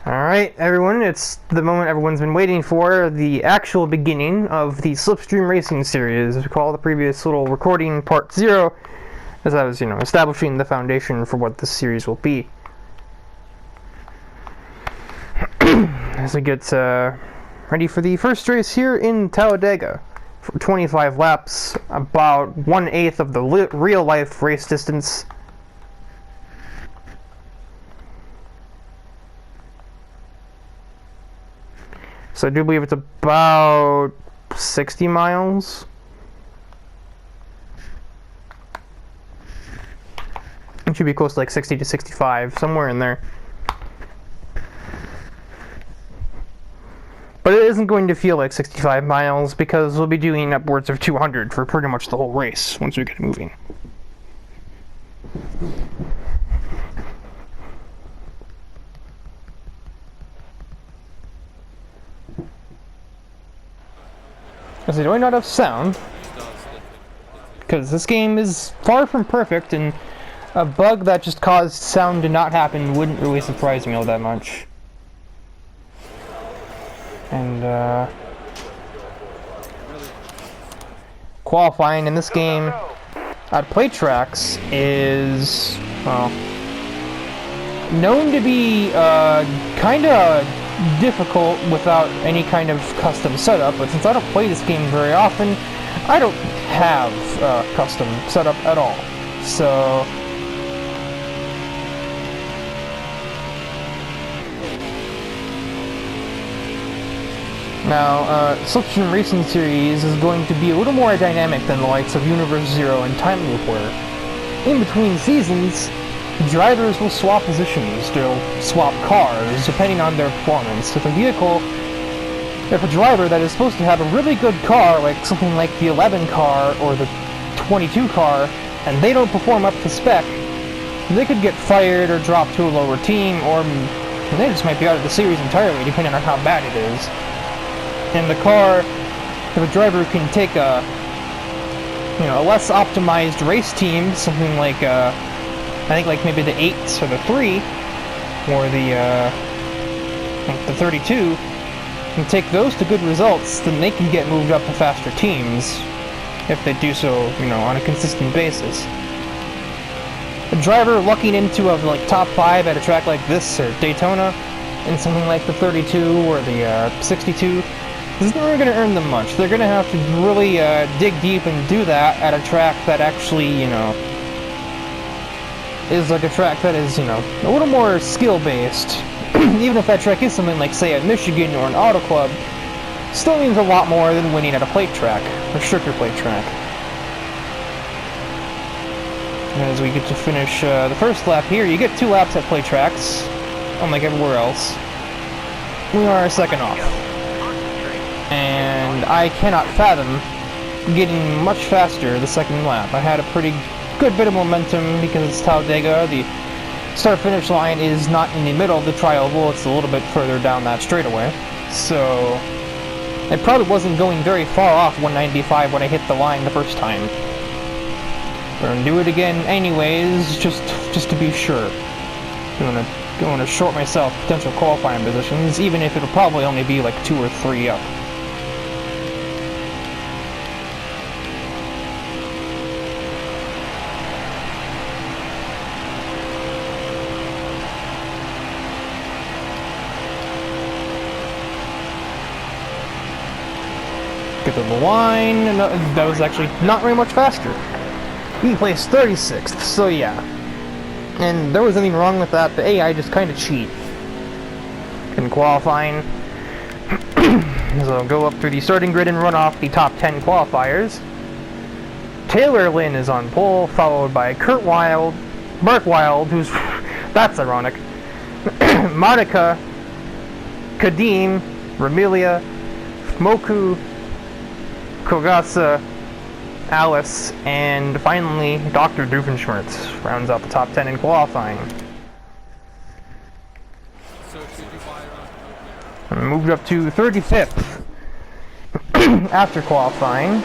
Alright, everyone, it's the moment everyone's been waiting for, the actual beginning of the Slipstream Racing series. We call the previous little recording part 0, as I was, establishing the foundation for what this series will be. As we get ready for the first race here in Talladega, for 25 laps, about 1/8 of the real-life race distance. So I do believe it's about 60 miles. It should be close to like 60 to 65, somewhere in there. But it isn't going to feel like 65 miles because we'll be doing upwards of 200 for pretty much the whole race once we get moving. As I do not have sound, because this game is far from perfect, and a bug that just caused sound to not happen wouldn't really surprise me all that much. And qualifying in this game at play tracks is, well, known to be kinda difficult without any kind of custom setup, but since I don't play this game very often, I don't have a custom setup at all. So now, Slipstream Racing Series is going to be a little more dynamic than the likes of Universe Zero and Time Loop, where in between seasons, drivers will swap positions, they'll swap cars, depending on their performance. If a driver that is supposed to have a really good car, like something like the 11 car or the 22 car, and they don't perform up to spec, they could get fired or dropped to a lower team, or they just might be out of the series entirely, depending on how bad it is. And the car, if a driver can take a less optimized race team, something like I think like maybe the 8s or the 3, or the 32, and take those to good results, then they can get moved up to faster teams, if they do so, on a consistent basis. A driver lucking into a top 5 at a track like this, or Daytona, in something like the 32 or the 62, isn't really going to earn them much. They're going to have to really dig deep and do that at a track that actually, is like a track that is, a little more skill-based. Even if that track is something like, say, at Michigan or an Auto Club, still means a lot more than winning at a plate track, a stricter plate track. As we get to finish the first lap here, you get 2 laps at plate tracks, unlike everywhere else. We are second off. And I cannot fathom getting much faster the second lap. I had a pretty good bit of momentum because it's Talladega. The start-finish line is not in the middle of the tri-oval, it's a little bit further down that straightaway. So it probably wasn't going very far off 195 when I hit the line the first time. We're gonna do it again anyways, just to be sure. I'm gonna short myself potential qualifying positions, even if it'll probably only be like 2 or 3 up. Get to the line, and that was actually not very much faster. He placed 36th, so yeah. And there was nothing wrong with that, the AI just kind of cheat. In qualifying, so I'll go up through the starting grid and run off the top 10 qualifiers. Taylor Lynn is on pole, followed by Mark Wilde, who's, that's ironic, Monica, Kadeem, Ramilia, Moku, Kogasa, Alice, and finally Dr. Doofenshmirtz rounds out the top 10 in qualifying. Moved up to 35th after qualifying.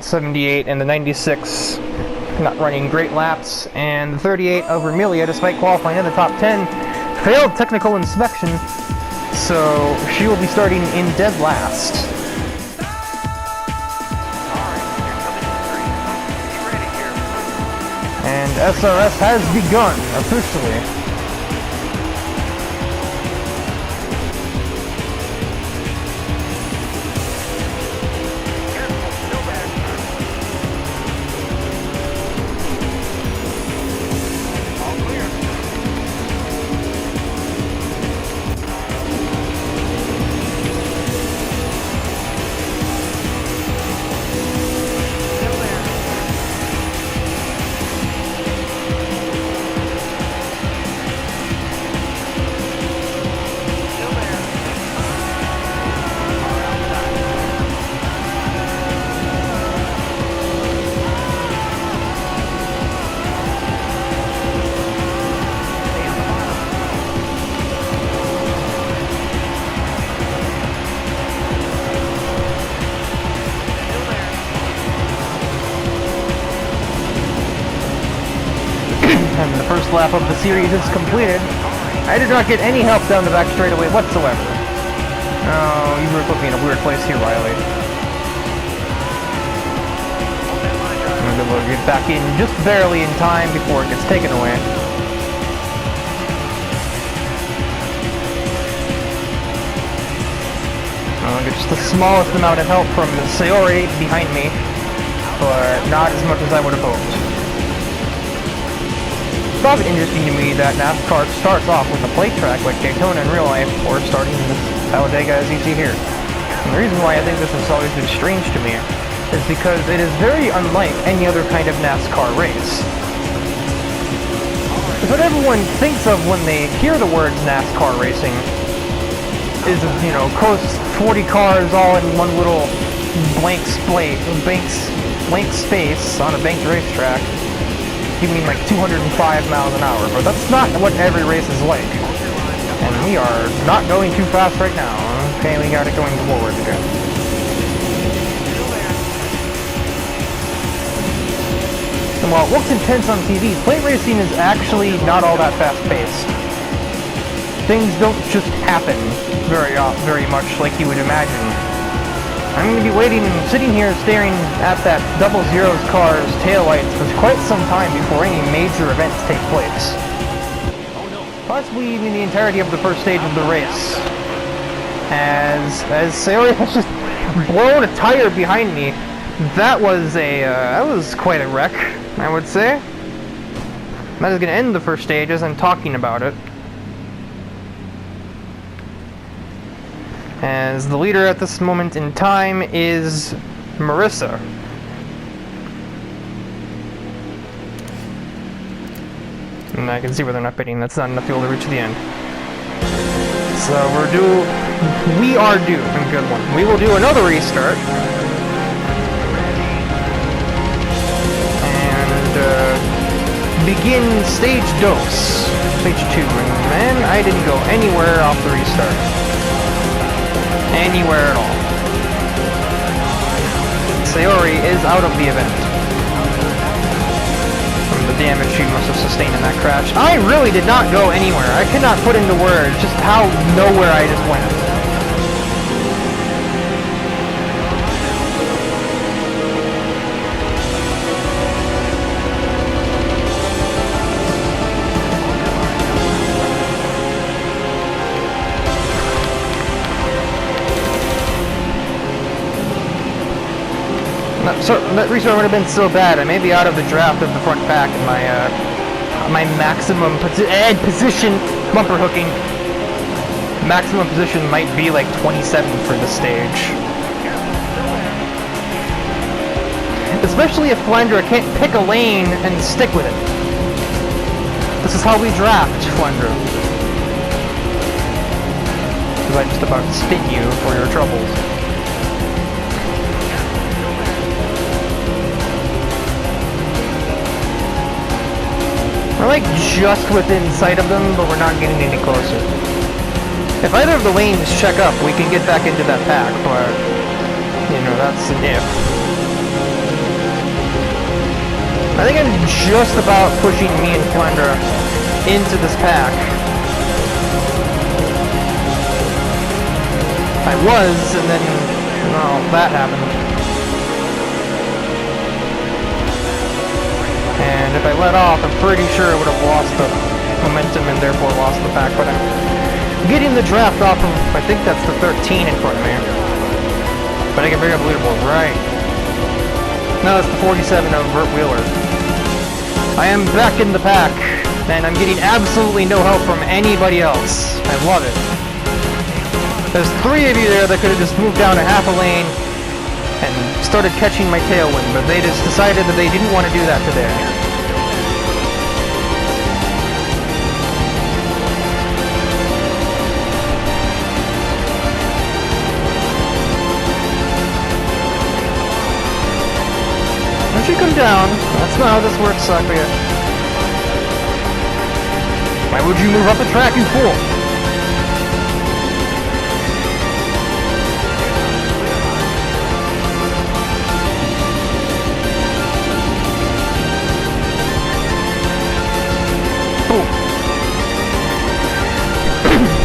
78 and the 96 not running great laps, and the 38 of Vermilia, despite qualifying in the top 10, failed technical inspection, so she will be starting in dead last. And SRS has begun, officially. And the first lap of the series is completed. I did not get any help down the back straightaway whatsoever. Oh, you were putting me in a weird place here, Riley. I'm gonna get back in just barely in time before it gets taken away. I'll get just the smallest amount of help from Sayori behind me, but not as much as I would have hoped. It's often interesting to me that NASCAR starts off with a plate track like Daytona in real life, or starting in Talladega as you see here. And the reason why I think this has always been strange to me is because it is very unlike any other kind of NASCAR race. Because what everyone thinks of when they hear the words NASCAR racing is, you know, close 40 cars all in one little blank space on a banked racetrack. You mean like 205 miles an hour, but that's not what every race is like. And we are not going too fast right now. Okay, we got it going forward again. And while it looks intense on TV, plate racing is actually not all that fast-paced. Things don't just happen very much like you would imagine. I'm going to be waiting and sitting here staring at that 00's car's taillights for quite some time before any major events take place. Possibly even the entirety of the first stage of the race. As Sayori has just blown a tire behind me, that was quite a wreck, I would say. That is going to end the first stage as I'm talking about it. As the leader at this moment in time is Marissa. And I can see where they're not pitting. That's not enough fuel to reach the end. So we are due. A good one. We will do another restart. And begin stage dose. Stage 2. And man, I didn't go anywhere off the restart. Anywhere at all. Sayori is out of the event. From the damage she must have sustained in that crash. I really did not go anywhere. I cannot put into words just how nowhere I just went. That restart would have been so bad. I may be out of the draft of the front pack and my maximum position bumper hooking. Maximum position might be like 27 for this stage. Especially if Flandra can't pick a lane and stick with it. This is how we draft, Flandra. Because I just about spin you for your troubles. We're like just within sight of them, but we're not getting any closer. If either of the lanes check up, we can get back into that pack, but, you know, that's an if. I think I'm just about pushing me and Flandra into this pack. I was, and then, well, that happened. And if I let off, I'm pretty sure I would have lost the momentum and therefore lost the pack, but I'm getting the draft off of, I think that's the 13 in front of me. But I can bring up the leaderboard, right. Now it's the 47 of Burt Wheeler. I am back in the pack, and I'm getting absolutely no help from anybody else. I love it. There's 3 of you there that could have just moved down a half a lane and started catching my tailwind, but they just decided that they didn't want to do that today. Once you come down, that's not how this works, Sakura. Why would you move up the track, you fool?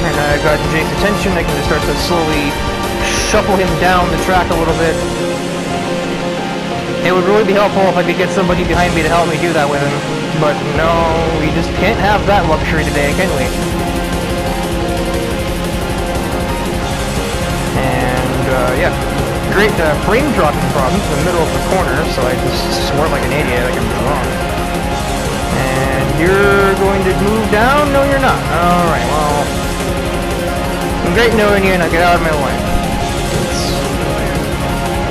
And I got Jake's attention. I can just start to slowly shuffle him down the track a little bit. It would really be helpful if I could get somebody behind me to help me do that with him. But no, we just can't have that luxury today, can we? And, yeah. Great frame dropping problem in the middle of the corner, so I just swerved like an idiot, like I'm wrong. And you're going to move down? No, you're not. Alright, well... Great knowing you, now get out of my way.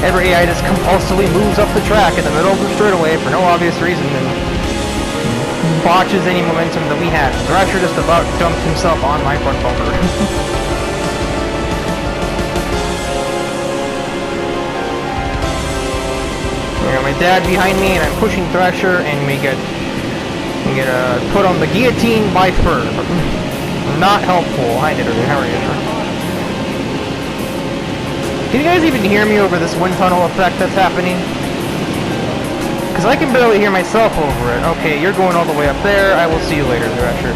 Every AI just compulsively moves up the track in the middle of the straightaway for no obvious reason and botches any momentum that we had. Thrasher just about dumped himself on my front bumper. I got my dad behind me and I'm pushing Thrasher and we get put on the guillotine by Fur. Not helpful. Hi, Nitter. How are you? Can you guys even hear me over this wind tunnel effect that's happening? Because I can barely hear myself over it. Okay, you're going all the way up there. I will see you later, Thrasher.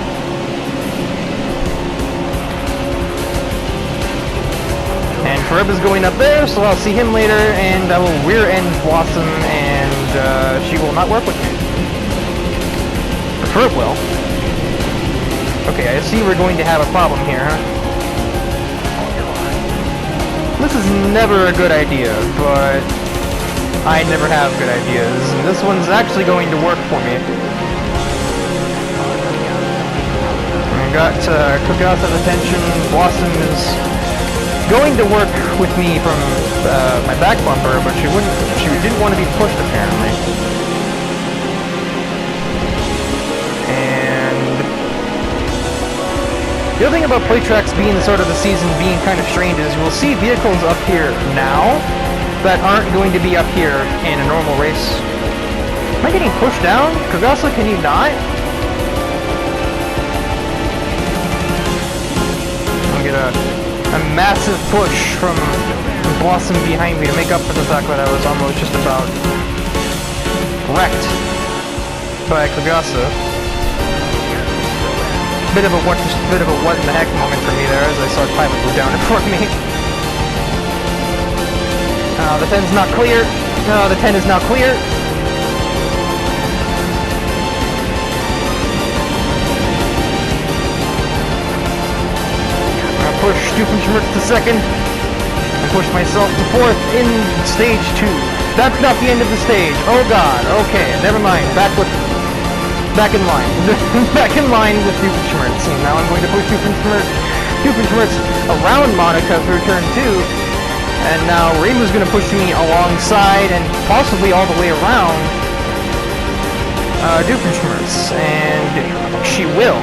And Ferb is going up there, so I'll see him later, and I will rear-end Blossom, and she will not work with me. Ferb will. Okay, I see we're going to have a problem here, huh? This is never a good idea, but I never have good ideas, and this one's actually going to work for me. I got Cookouts attention. Blossom is going to work with me from my back bumper, but she didn't want to be pushed apparently. The other thing about play tracks being sort of the season being kind of strange is we'll see vehicles up here now that aren't going to be up here in a normal race. Am I getting pushed down? Kagasa, can you not? I'll get a massive push from Blossom behind me to make up for the fact that I was almost just about wrecked by Kagasa. Bit of a what in the heck moment for me there as I saw Tyler go down in front of me. The 10's not clear. No, the 10 is now clear. I push Doofenshmirtz to second. I push myself to fourth in stage 2. That's not the end of the stage. Oh god, okay, never mind. Back in line. Back in line with Doofenshmirtz. And now I'm going to push Doofenshmirtz around Monica through turn 2. And now Reimu's going to push me alongside and possibly all the way around Doofenshmirtz. And she will.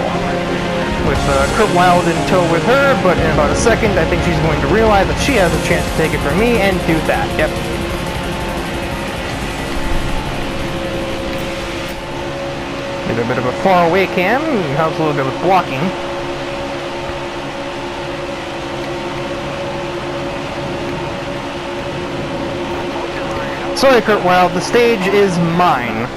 With Kurt Wilde in tow with her, but in about a second I think she's going to realize that she has a chance to take it from me and do that. Yep. A bit of a far away cam, helps a little bit with blocking. Sorry, Kurt Wilde, the stage is mine.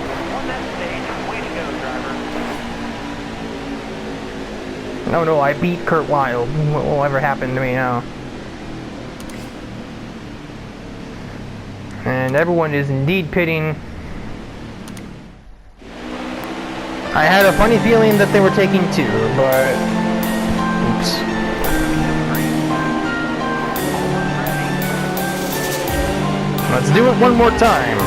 No, no, I beat Kurt Wild. What will ever happen to me now? And everyone is indeed pitting. I had a funny feeling that they were taking two, but... Oops. Let's do it one more time.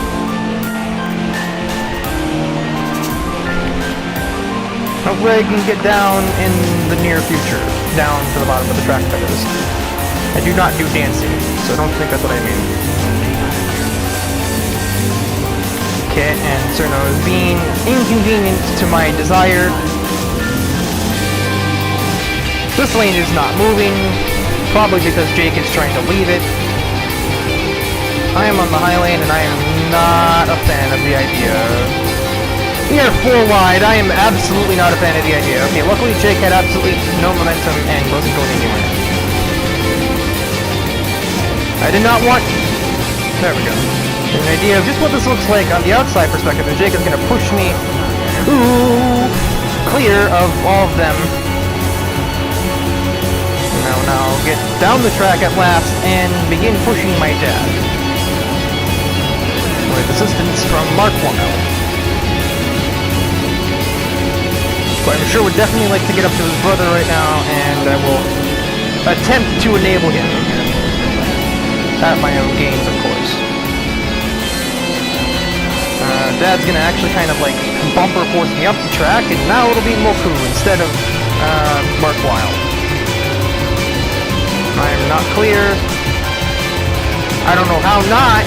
Hopefully I can get down in the near future. Down to the bottom of the track, that is. I do not do dancing, so don't think that's what I mean. Okay, and Cerno is being inconvenient to my desire. This lane is not moving, probably because Jake is trying to leave it. I am on the high lane and I am not a fan of the idea. We are 4 wide, I am absolutely not a fan of the idea. Okay, luckily Jake had absolutely no momentum and wasn't going anywhere. I did not want... There we go. An idea of just what this looks like on the outside perspective, and Jake is going to push me clear of all of them. Now get down the track at last and begin pushing my dad. With assistance from Mark Wild. But I'm sure would definitely like to get up to his brother right now, and I will attempt to enable him. At my own gains, of course. Dad's gonna actually kind of like bumper force me up the track, and now it'll be Moku instead of Mark Wild. I'm not clear. I don't know how not.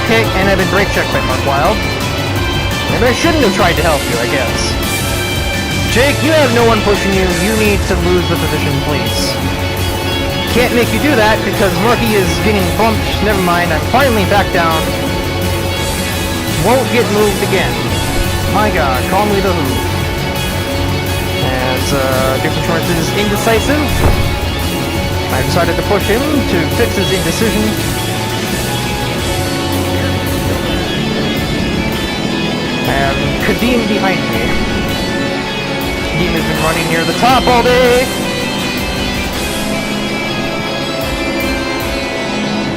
Okay, and I've been brake checked by Mark Wild. Maybe I shouldn't have tried to help you, I guess. Jake, you have no one pushing you. You need to lose the position, please. Can't make you do that because Marky is getting bumped. Never mind, I'm finally back down. Won't get moved again. My god, call me the Who. As Different Insurance is indecisive, I decided to push him to fix his indecision. And Kadeem behind me. Kadeem has been running near the top all day.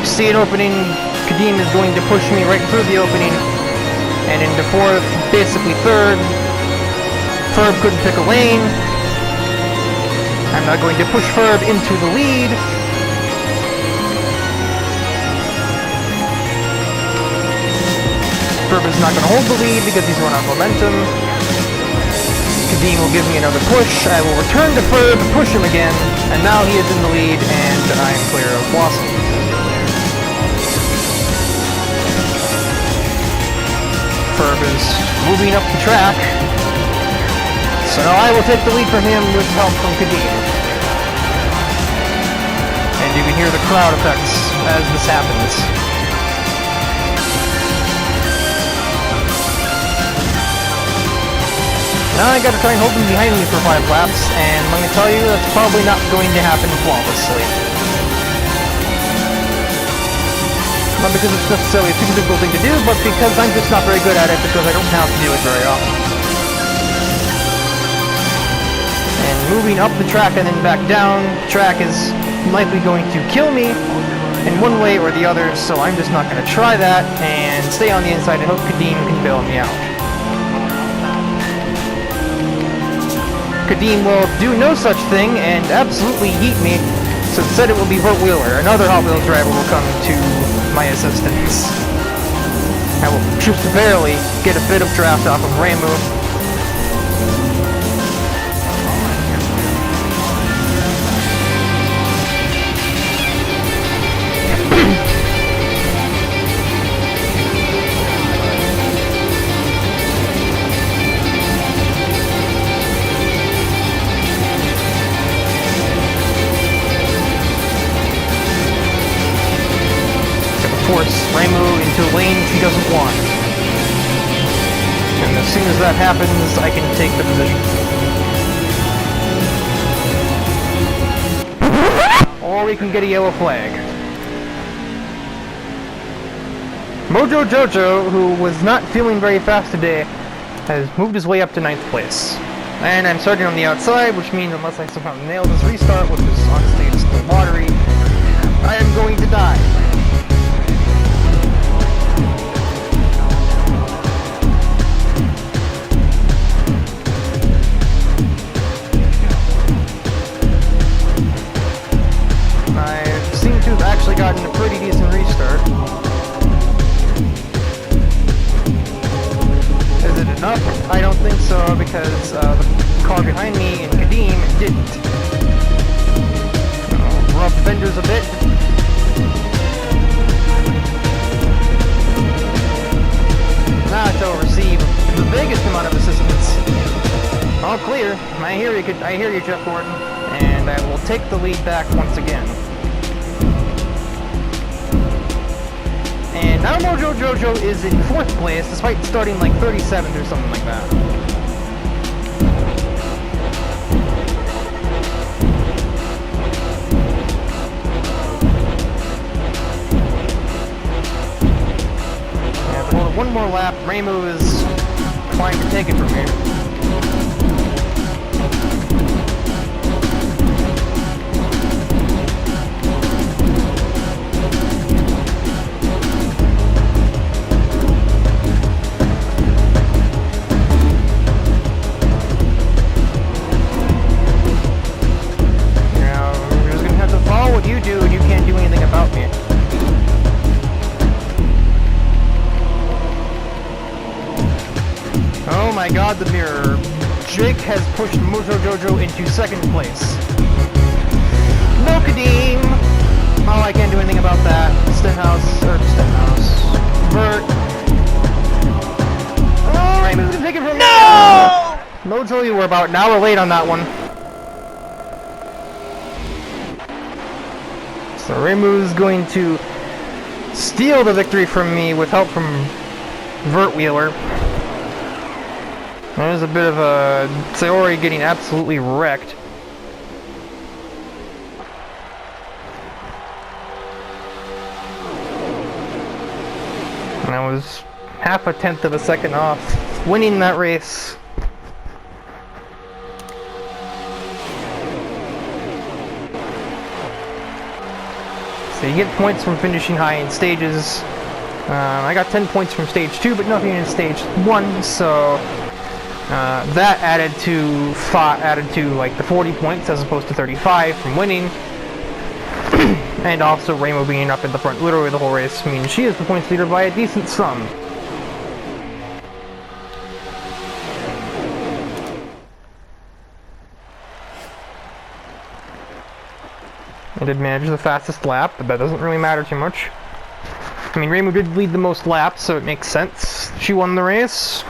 See an opening. Kadeem is going to push me right through the opening and into fourth, basically third. Ferb couldn't pick a lane. I'm not going to push Ferb into the lead. Ferb is not going to hold the lead because he's run out of momentum. Kadeem will give me another push. I will return to Ferb, push him again, and now he is in the lead, and I'm clear of Blossom. Ferb is moving up the track, so now I will take the lead from him with help from Kadeem. And you can hear the crowd effects as this happens. Now I gotta try and hold him behind me for 5 laps, and let me tell you, that's probably not going to happen flawlessly. Not because it's necessarily a super difficult thing to do, but because I'm just not very good at it because I don't have to do it very often. And moving up the track and then back down, the track is likely going to kill me in one way or the other, so I'm just not going to try that and stay on the inside and hope Kadeem can bail me out. Kadeem will do no such thing and absolutely yeet me, so instead it will be Burt Wheeler. Another Hot Wheels driver will come to my assistance. I will just barely get a bit of draft off of Ramu. Force Ramu into lanes he doesn't want. And as soon as that happens, I can take the position. Or we can get a yellow flag. Mojo Jojo, who was not feeling very fast today, has moved his way up to 9th place. And I'm starting on the outside, which means unless I somehow nail this restart, which is honestly just the lottery, I am going to die. I seem to have actually gotten a pretty decent restart. Is it enough? I don't think so, because the car behind me in Kadim didn't. Rub fenders a bit. Now to receive the biggest amount of assistance. All clear. I hear you, Jeff Gordon, and I will take the lead back once again. And now Mojo Jojo is in 4th place, despite starting like 37th or something like that. And one more lap, Rainbow is trying to take it from here. You do, and you can't do anything about me. Oh my god, the mirror. Jake has pushed Mojo Jojo into 2nd place. No Kadim! Oh, I can't do anything about that. Stenhouse. Vert. Oh, Raymond's gonna take it from me! No! Mojo, you were about an hour late on that one. So Remu's going to steal the victory from me with help from Vert Wheeler. There's a bit of a Sayori getting absolutely wrecked. And I was 0.5 of a second off winning that race. So you get points from finishing high in stages. I got 10 points from stage 2, but nothing in stage 1, so that added to like the 40 points as opposed to 35 from winning. And also Rainbow being up in the front literally the whole race means she is the points leader by a decent sum. I did manage the fastest lap, but that doesn't really matter too much. I mean, Rainbow did lead the most laps, so it makes sense. She won the race.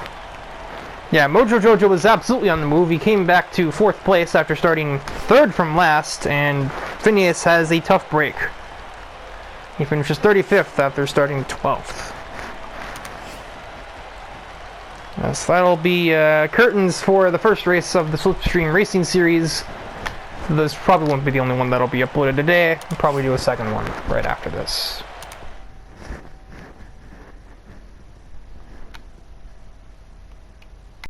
Yeah, Mojo Jojo was absolutely on the move. He came back to 4th place after starting 3rd from last, and Phineas has a tough break. He finishes 35th after starting 12th. So that'll be curtains for the first race of the Slipstream Racing Series. This probably won't be the only one that'll be uploaded today. I'll probably do a second one right after this.